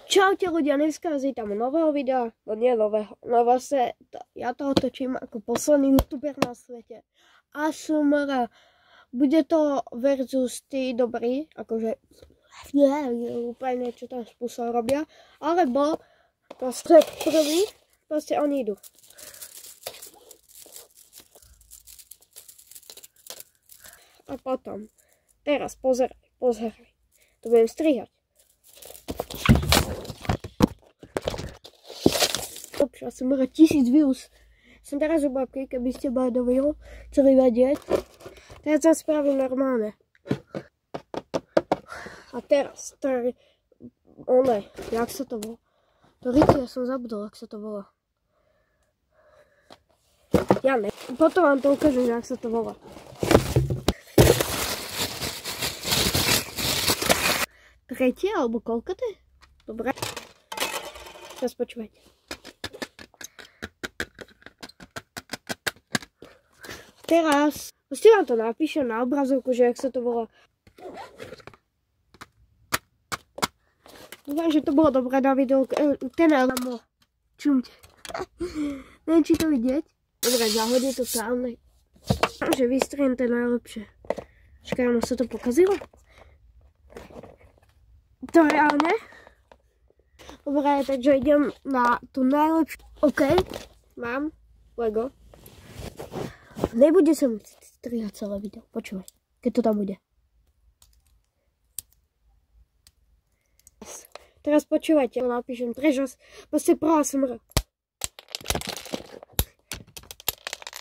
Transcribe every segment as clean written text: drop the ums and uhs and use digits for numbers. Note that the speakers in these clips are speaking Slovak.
Čaute ľudia, dneska vás vítam nového videa, no nie nového, no vlastne ja toho točím ako posledný youtuber na svete. ASMR, bude to versus tí dobrí, akože úplne čo tam spôsob robia, alebo proste prvý, proste oni idú. A potom, teraz pozeraj, to budem strihať. Ja som mala 1000 views. Som teraz u babky, keby ste boli do video, chceli vedieť. Teraz sa spravím normálne. A teraz, jak sa to volá? To Ricky, ja som zabudol, jak sa to volá. Ja ne. Potom vám to ukážem, jak sa to volá. Tretie, alebo koľko to je? Dobre. Teraz počúvajte. Teraz, vlastne vám to napíšem na obrazovku, že jak sa to volá. Dúfam, že to bolo dobré na video. Ten elamo. Čumte. Neviem, či to vidieť. Dobre, zahodí to tam. Že vystriem to najlepšie. Čakaj, ono sa to pokazilo? To reálne? Dobre, takže idem na tú najlepšiu. OK, mám Lego. Nebude sa musieť strihať celé video. Počúvaj, keď to tam bude. Teraz počúvajte, napíšem trežas, proste prvá smr.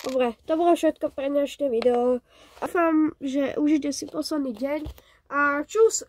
Dobre, to bolo všetko pre dnešné video. Dúfam, že užite si posledný deň a čus!